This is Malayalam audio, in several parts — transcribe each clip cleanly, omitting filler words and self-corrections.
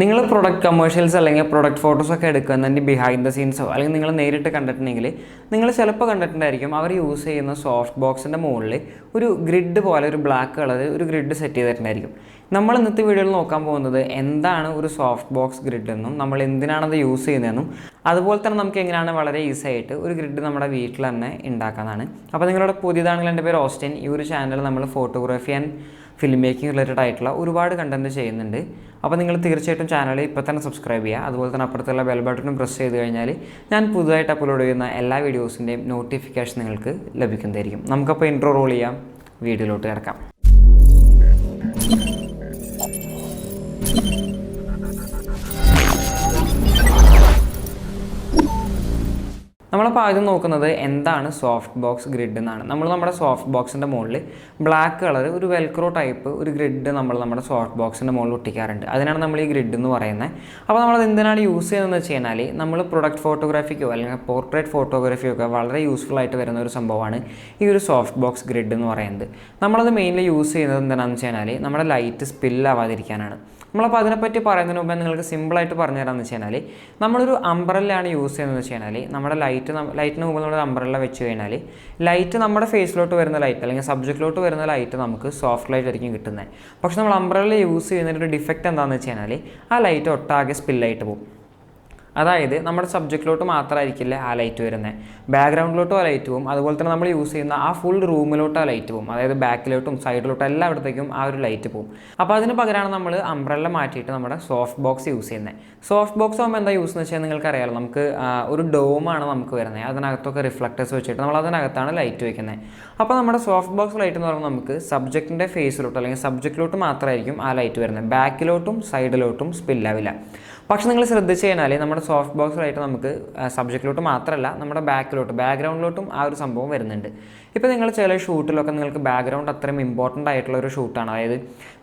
നിങ്ങൾ പ്രൊഡക്റ്റ് കമേഴ്ഷ്യൽസ് അല്ലെങ്കിൽ പ്രൊഡക്റ്റ് ഫോട്ടോസൊക്കെ എടുക്കുന്നതിൻ്റെ ബിഹൈൻഡ് ദ സീൻസോ അല്ലെങ്കിൽ നിങ്ങൾ നേരിട്ട് കണ്ടിട്ടുണ്ടെങ്കിൽ നിങ്ങൾ ചിലപ്പോൾ കണ്ടിട്ടുണ്ടായിരിക്കും അവർ യൂസ് ചെയ്യുന്ന സോഫ്റ്റ് ബോക്സിൻ്റെ മുകളിൽ ഒരു ഗ്രിഡ് പോലെ ഒരു ബ്ലാക്ക് കളർ ഒരു ഗ്രിഡ് സെറ്റ് ചെയ്തിട്ടുണ്ടായിരിക്കും. നമ്മൾ ഇന്നത്തെ വീഡിയോയിൽ നോക്കാൻ പോകുന്നത് എന്താണ് ഒരു സോഫ്റ്റ് ബോക്സ് ഗ്രിഡ് എന്നും നമ്മൾ എന്തിനാണത് യൂസ് ചെയ്യുന്നതെന്നും അതുപോലെ തന്നെ നമുക്ക് എങ്ങനെയാണ് വളരെ ഈസി ആയിട്ട് ഒരു ഗ്രിഡ് നമ്മുടെ വീട്ടിൽ തന്നെ ഉണ്ടാക്കാനാണ്. അപ്പോൾ നിങ്ങളുടെ പുതിയതാണെങ്കിൽ എൻ്റെ പേര് ഓസ്റ്റിൻ. ഈ ഒരു ചാനൽ നമ്മൾ photography and film making related ആയിട്ടുള്ള ഒരുപാട് കണ്ടൻറ്റ് ചെയ്യുന്നുണ്ട്. അപ്പോൾ നിങ്ങൾ തീർച്ചയായിട്ടും ചാനൽ ഇപ്പോൾ തന്നെ സബ്സ്ക്രൈബ് ചെയ്യുക. അതുപോലെ തന്നെ അപ്പുറത്തുള്ള ബെൽ ബട്ടണും പ്രസ് ചെയ്ത് കഴിഞ്ഞാൽ ഞാൻ പുതുതായിട്ട് അപ്ലോഡ് ചെയ്യുന്ന എല്ലാ വീഡിയോസിൻ്റെയും നോട്ടിഫിക്കേഷൻ നിങ്ങൾക്ക് ലഭിക്കുന്നതായിരിക്കും. നമുക്കപ്പോൾ ഇൻട്രോ റോൾ ചെയ്യാം, വീഡിയോയിലോട്ട് കിടക്കാം. നമ്മളപ്പോൾ ആദ്യം നോക്കുന്നത് എന്താണ് സോഫ്റ്റ് ബോക്സ് ഗ്രിഡ് എന്നാണ്. നമ്മൾ നമ്മുടെ സോഫ്റ്റ് ബോക്സിൻ്റെ മുകളിൽ ബ്ലാക്ക് കളർ ഒരു വെൽക്രോ ടൈപ്പ് ഒരു ഗ്രിഡ് നമ്മൾ നമ്മുടെ സോഫ്റ്റ് ബോക്സിൻ്റെ മുകളിൽ ഒട്ടിക്കാറുണ്ട്. അതിനാണ് നമ്മൾ ഈ ഗ്രിഡ് എന്ന് പറയുന്നത്. അപ്പോൾ നമ്മളത് എന്തിനാണ് യൂസ് ചെയ്യുന്നതെന്ന് വെച്ച് കഴിഞ്ഞാൽ നമ്മൾ പ്രൊഡക്റ്റ് ഫോട്ടോഗ്രാഫിക്കോ അല്ലെങ്കിൽ പോർട്രേറ്റ് ഫോട്ടോഗ്രാഫിയോ ഒക്കെ വളരെ യൂസ്ഫുൾ ആയിട്ട് വരുന്ന ഒരു സംഭവമാണ് ഈ ഒരു സോഫ്റ്റ് ബോക്സ് ഗ്രിഡ് എന്ന് പറയുന്നത്. നമ്മളത് മെയിൻലി യൂസ് ചെയ്യുന്നത് എന്താണെന്ന് വെച്ച് കഴിഞ്ഞാൽ നമ്മുടെ ലൈറ്റ് സ്പില്ലാവാതിരിക്കാനാണ്. നമ്മളപ്പോൾ അതിനെപ്പറ്റി പറയുന്നതിന് മുമ്പേ നിങ്ങൾക്ക് സിമ്പിളായിട്ട് പറഞ്ഞു തരാമെന്ന് വെച്ച് കഴിഞ്ഞാൽ നമ്മളൊരു അംബ്രല്ലയാണ് യൂസ് ചെയ്യുന്നതെന്ന് വെച്ച് കഴിഞ്ഞാൽ നമ്മുടെ ലൈറ്റിന് മുമ്പ് നമ്മൾ അംബ്രല്ല വെച്ച് കഴിഞ്ഞാൽ ലൈറ്റ് നമ്മുടെ ഫേസിലോട്ട് വരുന്ന ലൈറ്റ് അല്ലെങ്കിൽ സബ്ജക്റ്റിലോട്ട് വരുന്ന ലൈറ്റ് നമുക്ക് സോഫ്റ്റ് ലൈറ്റ് ആയിരിക്കും കിട്ടുന്നത്. പക്ഷേ നമ്മൾ അംബ്രല്ല യൂസ് ചെയ്യുന്നതിൻ്റെ ഒരു ഡിഫക്റ്റ് എന്താണെന്ന് വെച്ച് കഴിഞ്ഞാൽ ആ ലൈറ്റ് ഒട്ടാകെ സ്പില്ലായിട്ട് പോകും. അതായത് നമ്മുടെ സബ്ജക്റ്റിലോട്ട് മാത്രമായിരിക്കില്ല ആ ലൈറ്റ് വരുന്നത്, ബാക്ക്ഗ്രൗണ്ടിലോട്ടും ആ ലൈറ്റ് പോകും. അതുപോലെ തന്നെ നമ്മൾ യൂസ് ചെയ്യുന്ന ആ ഫുൾ റൂമിലോട്ട് ആ ലൈറ്റ് പോകും. അതായത് ബാക്കിലോട്ടും സൈഡിലോട്ടും എല്ലായിടത്തേക്കും ആ ഒരു ലൈറ്റ് പോകും. അപ്പോൾ അതിന് പകരമാണ് നമ്മൾ അംബ്രല്ല മാറ്റിയിട്ട് നമ്മുടെ സോഫ്റ്റ് ബോക്സ് യൂസ് ചെയ്യുന്നത്. സോഫ്റ്റ് ബോക്സ് ആകുമ്പോൾ എന്താ യൂസ് എന്ന് വെച്ചാൽ നിങ്ങൾക്കറിയാമല്ലോ, നമുക്ക് ഒരു ഡോമാണ് നമുക്ക് വരുന്നത്. അതിനകത്തൊക്കെ റിഫ്ലക്റ്റേഴ്സ് വെച്ചിട്ട് നമ്മൾ അതിനകത്താണ് ലൈറ്റ് വയ്ക്കുന്നത്. അപ്പോൾ നമ്മുടെ സോഫ്റ്റ് ബോക്സ് ലൈറ്റ് എന്ന് പറയുമ്പോൾ നമുക്ക് സബ്ജക്റ്റിൻ്റെ ഫേസിലോട്ട് അല്ലെങ്കിൽ സബ്ജക്റ്റിലോട്ട് മാത്രമായിരിക്കും ആ ലൈറ്റ് വരുന്നത്, ബാക്കിലോട്ടും സൈഡിലോട്ടും സ്പില്ലാവില്ല. പക്ഷെ നിങ്ങൾ ശ്രദ്ധിച്ച് കഴിഞ്ഞാൽ നമ്മുടെ സോഫ്റ്റ് ബോക്സ് ലൈറ്റ് നമുക്ക് സബ്ജക്റ്റിലോട്ട് മാത്രമല്ല നമ്മുടെ ബാക്ക്ഗ്രൗണ്ടിലോട്ടും ആ ഒരു സംഭവം വരുന്നുണ്ട്. ഇപ്പോൾ നിങ്ങൾ ചില ഷൂട്ടിലൊക്കെ നിങ്ങൾക്ക് ബാക്ക്ഗ്രൗണ്ട് അത്രയും ഇമ്പോർട്ടൻ്റ് ആയിട്ടുള്ള ഒരു ഷൂട്ടാണ്. അതായത്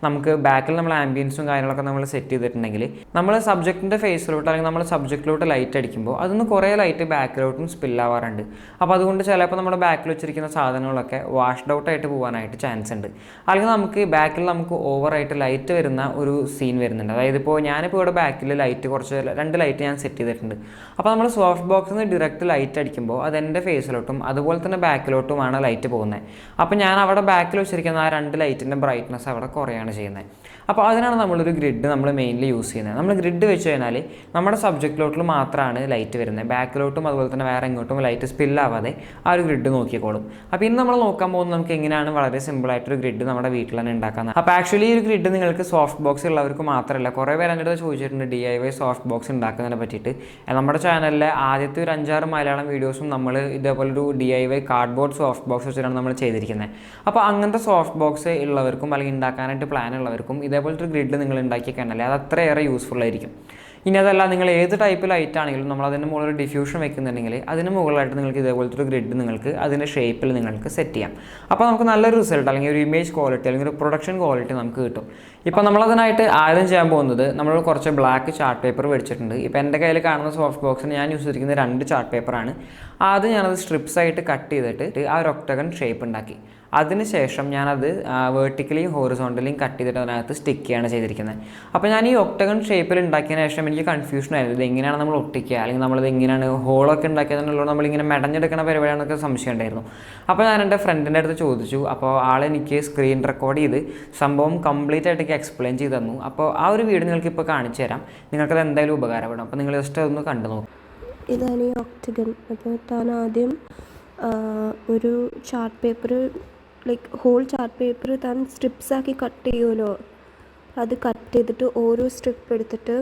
നമുക്ക് ബാക്കിൽ നമ്മൾ ആംബിയൻസും കാര്യങ്ങളൊക്കെ നമ്മൾ സെറ്റ് ചെയ്തിട്ടുണ്ടെങ്കിൽ നമ്മൾ സബ്ജക്റ്റിൻ്റെ ഫേസിലോട്ട് അല്ലെങ്കിൽ നമ്മൾ സബ്ജക്റ്റിലോട്ട് ലൈറ്റ് അടിക്കുമ്പോൾ അതിന് കുറേ ലൈറ്റ് ബാക്കിലോട്ടും സ്പില്ലാവാറുണ്ട്. അപ്പോൾ അതുകൊണ്ട് ചിലപ്പോൾ നമ്മുടെ ബാക്കിൽ വെച്ചിരിക്കുന്ന സാധനങ്ങളൊക്കെ വാഷ്ഡ് ഔട്ട് ആയിട്ട് പോകാനായിട്ട് ചാൻസ് ഉണ്ട്. അല്ലെങ്കിൽ നമുക്ക് ബാക്കിൽ നമുക്ക് ഓവറായിട്ട് ലൈറ്റ് വരുന്ന ഒരു സീൻ വരുന്നുണ്ട്. അതായത് ഞാനിപ്പോൾ ഇവിടെ ബാക്കിൽ ലൈറ്റ് കുറച്ച് 2 ലൈറ്റ് ഞാൻ സെറ്റ് ചെയ്തിട്ടുണ്ട്. അപ്പോൾ നമ്മൾ സോഫ്റ്റ് ബോക്സിൽ നിന്ന് ഡയറക്റ്റ് ലൈറ്റ് അടിക്കുമ്പോൾ അത് എൻ്റെ ഫേസിലോട്ടും അതുപോലെ തന്നെ ബാക്കിലോട്ടുമാണ് ലൈറ്റ് പോകുന്നത്. അപ്പോൾ ഞാൻ അവിടെ ബാക്കിൽ വെച്ചിരിക്കുന്ന ആ 2 ലൈറ്റിൻ്റെ ബ്രൈറ്റ്നസ് അവിടെ കുറയാണ് ചെയ്യുന്നത്. അപ്പോൾ അതിനാണ് നമ്മളൊരു ഗ്രിഡ് നമ്മൾ മെയിൻലി യൂസ് ചെയ്യുന്നത്. നമ്മൾ ഗ്രിഡ് വെച്ച് കഴിഞ്ഞാൽ നമ്മുടെ സബ്ജക്റ്റിലോട്ട് മാത്രമാണ് ലൈറ്റ് വരുന്നത്, ബാക്കിലോട്ടും അതുപോലെ തന്നെ വേറെ എങ്ങോട്ടും ലൈറ്റ് സ്പില്ലാവാതെ ആ ഒരു ഗ്രിഡ് നോക്കിക്കോളും. അപ്പോൾ ഇന്ന് നമ്മൾ നോക്കാൻ പോകുന്നത് നമുക്ക് എങ്ങനെയാണ് വളരെ സിമ്പിളായിട്ടൊരു ഗ്രിഡ് നമ്മുടെ വീട്ടിൽ തന്നെ ഉണ്ടാക്കുന്നത്. അപ്പോൾ ആക്ച്വലി ഈ ഒരു ഗ്രിഡ് നിങ്ങൾക്ക് സോഫ്റ്റ് ബോക്സ് ഉള്ളവർക്ക് മാത്രമല്ല, കുറേ പേര് എൻ്റെ അടുത്ത് ചോദിച്ചിട്ടുണ്ട് DIY സോഫ്റ്റ് ബോക്സ് ഉണ്ടാക്കുന്നതിനെ പറ്റിയിട്ട്. നമ്മുടെ ചാനലിലെ ആദ്യത്തെ ഒരു 5-6 മലയാളം വീഡിയോസും നമ്മൾ ഇതേപോലൊരു DIY കാർഡ്ബോർഡ് സോഫ്റ്റ് ബോക്സ് വെച്ചിട്ടാണ് നമ്മൾ ചെയ്തിരിക്കുന്നത്. അപ്പോൾ അങ്ങനത്തെ സോഫ്റ്റ് ബോക്സ് ഉള്ളവർക്കും അല്ലെങ്കിൽ ഉണ്ടാക്കാനായിട്ട് പ്ലാൻ ഉള്ളവർക്കും ഇതേപോലത്തെ ഒരു ഗ്രിഡ് നിങ്ങൾ ഉണ്ടാക്കി കഴിഞ്ഞാൽ അത് അത്രയേറെ യൂസ്ഫുൾ ആയിരിക്കും. ഇനി അതല്ല, നിങ്ങൾ ഏത് ടൈപ്പ് ലൈറ്റ് ആണെങ്കിലും നമ്മൾ അതിന് മുകളിൽ ഡിഫ്യൂഷൻ വെക്കുന്നുണ്ടെങ്കിൽ അതിന് മുകളിലായിട്ട് നിങ്ങൾക്ക് ഇതേപോലത്തെ ഒരു ഗ്രിഡ് നിങ്ങൾക്ക് അതിൻ്റെ ഷേപ്പിൽ നിങ്ങൾക്ക് സെറ്റ് ചെയ്യാം. അപ്പോൾ നമുക്ക് നല്ലൊരു റിസൾട്ട് അല്ലെങ്കിൽ ഒരു ഇമേജ് ക്വാളിറ്റി അല്ലെങ്കിൽ ഒരു പ്രൊഡക്ഷൻ ക്വാളിറ്റി നമുക്ക് കിട്ടും. ഇപ്പോൾ നമ്മളതിനായിട്ട് ആദ്യം ചെയ്യാൻ പോകുന്നത് നമ്മൾ കുറച്ച് ബ്ലാക്ക് ചാർട്ട് പേപ്പർ മേടിച്ചിട്ടുണ്ട്. ഇപ്പോൾ എൻ്റെ കയ്യിൽ കാണുന്ന സോഫ്റ്റ് ബോക്സിന് ഞാൻ യൂസ് ചെയ്തിരിക്കുന്നത് 2 ചാർട്ട് പേപ്പറാണ്. ആദ്യം ഞാനത് സ്ട്രിപ്സ് ആയിട്ട് കട്ട് ചെയ്തിട്ട് ആ ഒരു ഒക്ടഗൺ ഷേപ്പ് ഉണ്ടാക്കി. അതിനുശേഷം ഞാനത് വേർട്ടിക്കലിയും ഹോറിസോണ്ടലിയും കട്ട് ചെയ്തിട്ട് അതിനകത്ത് സ്റ്റിക്ക് ചെയ്യാണ് ചെയ്തിരിക്കുന്നത്. അപ്പോൾ ഞാൻ ഈ ഒക്ടഗൺ ഷേപ്പിൽ ഉണ്ടാക്കിയതിന് ശേഷം എനിക്ക് കൺഫ്യൂഷൻ ആയിരുന്നു, ഇത് എങ്ങനെയാണ് നമ്മൾ ഒട്ടിക്കുക അല്ലെങ്കിൽ നമ്മളിത് എങ്ങനെയാണ് ഹോളൊക്കെ ഉണ്ടാക്കിയതെന്നുള്ളത് നമ്മളിങ്ങനെ മെടഞ്ഞെടുക്കുന്ന പരിപാടിയാണെന്നൊക്കെ സംശയം ഉണ്ടായിരുന്നു. അപ്പോൾ ഞാൻ എൻ്റെ ഫ്രണ്ടിൻ്റെ അടുത്ത് ചോദിച്ചു. അപ്പോൾ ആളെനിക്ക് സ്ക്രീൻ റെക്കോർഡ് ചെയ്ത് സംഭവം കംപ്ലീറ്റ് ആയിട്ട് എക്സ്പ്ലെയിൻ ചെയ്ത് തന്നു. അപ്പോൾ ആ ഒരു വീഡിയോ നിങ്ങൾക്ക് ഇപ്പോൾ കാണിച്ചു തരാം, നിങ്ങൾക്കത് എന്തായാലും ഉപകാരപ്പെടും. അപ്പോൾ നിങ്ങൾ ജസ്റ്റ് അതൊന്ന് കണ്ടു നോക്കും. ഇതാണ് ഈ ഒക്ടഗൺ. അപ്പോൾ താൻ ആദ്യം ഒരു chart paper whole chart paper താൻ സ്ട്രിപ്സാക്കി കട്ട് ചെയ്യുമല്ലോ, അത് കട്ട് ചെയ്തിട്ട് ഓരോ സ്ട്രിപ്പ് എടുത്തിട്ട്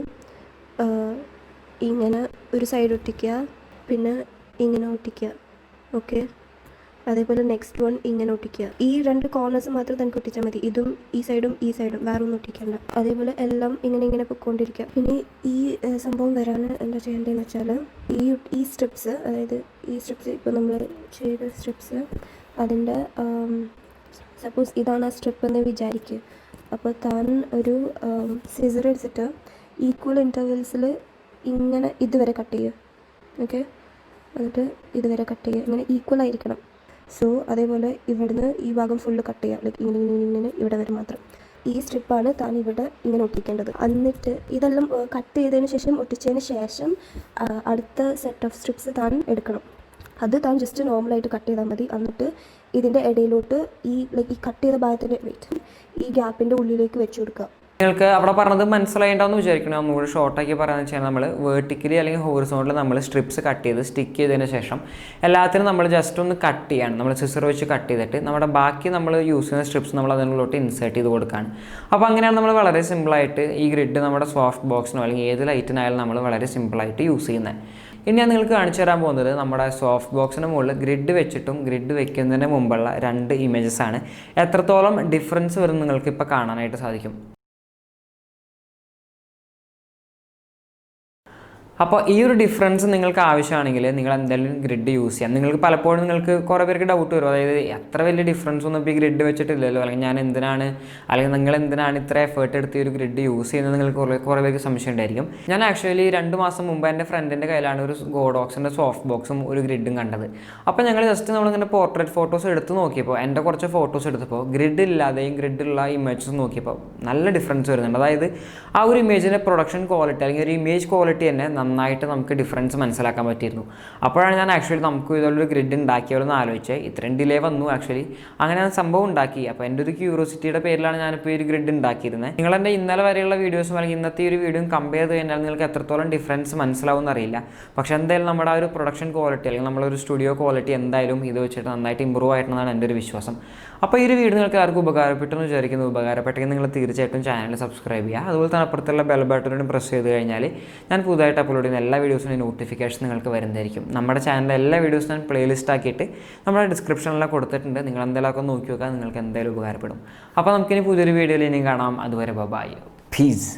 ഇങ്ങനെ ഒരു സൈഡ് ഒട്ടിക്കുക, പിന്നെ ഇങ്ങനെ ഒട്ടിക്കുക. ഓക്കെ, അതേപോലെ നെക്സ്റ്റ് വൺ ഇങ്ങനെ ഒട്ടിക്കുക. ഈ 2 കോർണേഴ്സ് മാത്രം തനിക്ക് ഒട്ടിച്ചാൽ മതി, ഇതും ഈ സൈഡും വേറെ ഒന്നും ഒട്ടിക്കണ്ട. അതേപോലെ എല്ലാം ഇങ്ങനെ പൊയ്ക്കൊണ്ടിരിക്കുക. പിന്നെ ഈ സംഭവം വരാൻ എന്താ ചെയ്യേണ്ടതെന്ന് വെച്ചാൽ ഈ സ്ട്രിപ്സ്, അതായത് ഈ സ്ട്രിപ്സ് ഇപ്പോൾ നമ്മൾ ചെയ്ത സ്ട്രിപ്സ് അതിൻ്റെ സപ്പോസ് ഇതാണ് ആ സ്ട്രിപ്പ് എന്ന് വിചാരിക്കുക. അപ്പോൾ താൻ ഒരു സിസർ എടുത്തിട്ട് ഈക്വൽ ഇൻ്റർവെൽസിൽ ഇങ്ങനെ ഇതുവരെ കട്ട് ചെയ്യുക. ഓക്കെ, എന്നിട്ട് ഇതുവരെ കട്ട് ചെയ്യുക, ഇങ്ങനെ ഈക്വൽ ആയിരിക്കണം. സോ അതേപോലെ ഇവിടുന്ന് ഈ ഭാഗം ഫുള്ള് കട്ട് ചെയ്യുക, ഇങ്ങനെ ഇവിടെ വരെ മാത്രം. ഈ സ്ട്രിപ്പാണ് താൻ ഇവിടെ ഇങ്ങനെ ഒട്ടിക്കേണ്ടത്. എന്നിട്ട് ഇതെല്ലാം കട്ട് ചെയ്തതിന് ശേഷം ഒട്ടിച്ചതിന് ശേഷം അടുത്ത സെറ്റ് ഓഫ് സ്ട്രിപ്സ് താൻ എടുക്കണം. അത് താൻ ജസ്റ്റ് നോർമലായിട്ട് കട്ട് ചെയ്താൽ മതി. എന്നിട്ട് ഇതിൻ്റെ ഇടയിലോട്ട് ഈ കട്ട് ചെയ്ത ഭാഗത്തിൻ്റെ ഈ ഗ്യാപ്പിൻ്റെ ഉള്ളിലേക്ക് വെച്ച് കൊടുക്കുക. നിങ്ങൾക്ക് അവിടെ പറഞ്ഞത് മനസ്സിലായിട്ടാന്ന് വിചാരിക്കണം. ഒന്നുകൂടി ഷോർട്ടാക്കി പറയാന്ന് വെച്ചാൽ നമ്മൾ വേർട്ടിക്കലി അല്ലെങ്കിൽ ഹോറിസോണ്ടൽ നമ്മൾ സ്ട്രിപ്സ് കട്ട് ചെയ്ത് സ്റ്റിക്ക് ചെയ്തതിന് ശേഷം എല്ലാത്തിനും നമ്മൾ ജസ്റ്റ് ഒന്ന് കട്ട് ചെയ്യാണ്. നമ്മൾ സിസർ വെച്ച് കട്ട് ചെയ്തിട്ട് നമ്മുടെ ബാക്കി നമ്മൾ യൂസ് ചെയ്യുന്ന സ്ട്രിപ്സ് നമ്മൾ അതിനുള്ളിലോട്ട് ഇൻസേർട്ട് ചെയ്ത് കൊടുക്കുകയാണ്. അപ്പോൾ അങ്ങനെയാണ് നമ്മൾ വളരെ സിമ്പിളായിട്ട് ഈ ഗ്രിഡ് നമ്മുടെ സോഫ്റ്റ് ബോക്സിനോ അല്ലെങ്കിൽ ഏത് ലൈറ്റിനായാലും നമ്മൾ വളരെ സിമ്പിളായിട്ട് യൂസ് ചെയ്യുന്നത്. ഇനി ഞാൻ നിങ്ങൾക്ക് കാണിച്ചു തരാൻ പോകുന്നത് നമ്മുടെ സോഫ്റ്റ് ബോക്സിന് മുകളിൽ ഗ്രിഡ് വെച്ചിട്ടും ഗ്രിഡ് വെക്കുന്നതിന് മുമ്പുള്ള 2 ഇമേജസ് ആണ്. എത്രത്തോളം ഡിഫറൻസ് വരും നിങ്ങൾക്ക് ഇപ്പോൾ കാണാനായിട്ട് സാധിക്കും. അപ്പോൾ ഈ ഒരു ഡിഫറൻസ് നിങ്ങൾക്ക് ആവശ്യമാണെങ്കിൽ നിങ്ങൾ എന്തായാലും ഗ്രിഡ് യൂസ് ചെയ്യാം. നിങ്ങൾക്ക് പലപ്പോഴും നിങ്ങൾക്ക് കുറേ പേർക്ക് ഡൗട്ട് വരും, അതായത് എത്ര വലിയ ഡിഫറൻസ് ഒന്നും ഇപ്പോൾ ഈ ഗ്രിഡ് വെച്ചിട്ടില്ലല്ലോ, അല്ലെങ്കിൽ ഞാൻ എന്തിനാണ് അല്ലെങ്കിൽ നിങ്ങൾ എന്തിനാണ് ഇത്ര എഫേർട്ട് എടുത്ത് ഈ ഒരു ഗ്രിഡ് യൂസ് ചെയ്യുന്നത് നിങ്ങൾക്ക് കുറേ പേർക്ക് സംശയം ഉണ്ടായിരിക്കും. ഞാൻ ആക്ച്വലി 2 മാസം മുമ്പ് എൻ്റെ ഫ്രണ്ടിൻ്റെ കയ്യിലാണ് ഒരു ഗോഡോക്സിൻ്റെ സോഫ്റ്റ് ബോക്സും ഒരു ഗ്രിഡും കണ്ടത്. അപ്പോൾ ഞങ്ങൾ ജസ്റ്റ് നമ്മളിങ്ങനെ പോർട്രേറ്റ് ഫോട്ടോസ് എടുത്ത് നോക്കിയപ്പോൾ എൻ്റെ കുറച്ച് ഫോട്ടോസ് എടുത്തപ്പോൾ ഗ്രിഡ് ഇല്ലാതെയും ഗ്രിഡുള്ള ഇമേജസ് നോക്കിയപ്പോൾ നല്ല ഡിഫറൻസ് വരുന്നുണ്ട്. അതായത് ആ ഒരു ഇമേജിൻ്റെ പ്രൊഡക്ഷൻ ക്വാളിറ്റി അല്ലെങ്കിൽ ഒരു ഇമേജ് ക്വാളിറ്റി തന്നെ നന്നായിട്ട് നമുക്ക് ഡിഫറൻസ് മനസ്സിലാക്കാൻ പറ്റിയിരുന്നു. അപ്പോഴാണ് ഞാൻ ആക്ച്വലി നമുക്ക് ഇതുപോലൊരു ഗ്രിഡ് ഉണ്ടാക്കിയാലോന്ന് ആലോചിച്ചത്. ഇത്രയും ഡിലേ വന്നു ആക്ച്വലി, അങ്ങനെ ഞാൻ സംഭവം ഉണ്ടാക്കി. അപ്പോൾ എൻ്റെ ഒരു ക്യൂരിയോസിറ്റിയുടെ പേരിലാണ് ഞാനിപ്പോൾ ഈ ഒരു ഗ്രിഡ് ഉണ്ടാക്കിയിരുന്നത്. നിങ്ങളെൻ്റെ ഇന്നലെ വരെയുള്ള വീഡിയോസും അല്ലെങ്കിൽ ഇന്നത്തെ ഈ ഒരു വീഡിയോയും കമ്പയർ ചെയ്ത് കഴിഞ്ഞാൽ നിങ്ങൾക്ക് എത്രത്തോളം ഡിഫറൻസ് മനസ്സിലാവുമെന്ന് അറിയില്ല. പക്ഷേ എന്തായാലും നമ്മുടെ ആ ഒരു പ്രൊഡക്ഷൻ ക്വാളിറ്റി അല്ലെങ്കിൽ നമ്മളൊരു സ്റ്റുഡിയോ ക്വാളിറ്റി എന്തായാലും ഇത് വെച്ചിട്ട് നന്നായിട്ട് ഇമ്പ്രൂവ് ആയിട്ടുണ്ടെന്നാണ് എൻ്റെ ഒരു വിശ്വാസം. അപ്പോൾ ഈ ഒരു വീഡിയോ നിങ്ങൾക്ക് ആർക്കും ഉപകാരപ്പെട്ടെന്ന് വിചാരിക്കുന്നു. ഉപകാരപ്പെട്ടെങ്കിൽ നിങ്ങൾ തീർച്ചയായിട്ടും ചാനൽ സബ്സ്ക്രൈബ് ചെയ്യുക. അതുപോലെ തന്നെ അപ്പുറത്തുള്ള ബെൽ ബട്ടണും പ്രസ് ചെയ്ത് കഴിഞ്ഞാൽ ഞാൻ പുതുതായിട്ട് അപ്ലോഡ് ചെയ്യുന്ന എല്ലാ വീഡിയോസിനും നോട്ടിഫിക്കേഷൻ നിങ്ങൾക്ക് വരുന്നതായിരിക്കും. നമ്മുടെ ചാനലിലെ എല്ലാ വീഡിയോസും ഞാൻ പ്ലേലിസ്റ്റ് ആക്കിയിട്ട് നമ്മുടെ ഡിസ്ക്രിപ്ഷനിലൊക്കെ കൊടുത്തിട്ടുണ്ട്. നിങ്ങൾ എന്തെങ്കിലുമൊക്കെ നോക്കി നോക്കുക, നിങ്ങൾക്ക് എന്തായാലും ഉപകാരപ്പെടും. അപ്പോൾ നമുക്കിനി പുതിയൊരു വീഡിയോയിൽ ഇനിയും കാണാം. അതുവരെ ബൈ, പീസ്.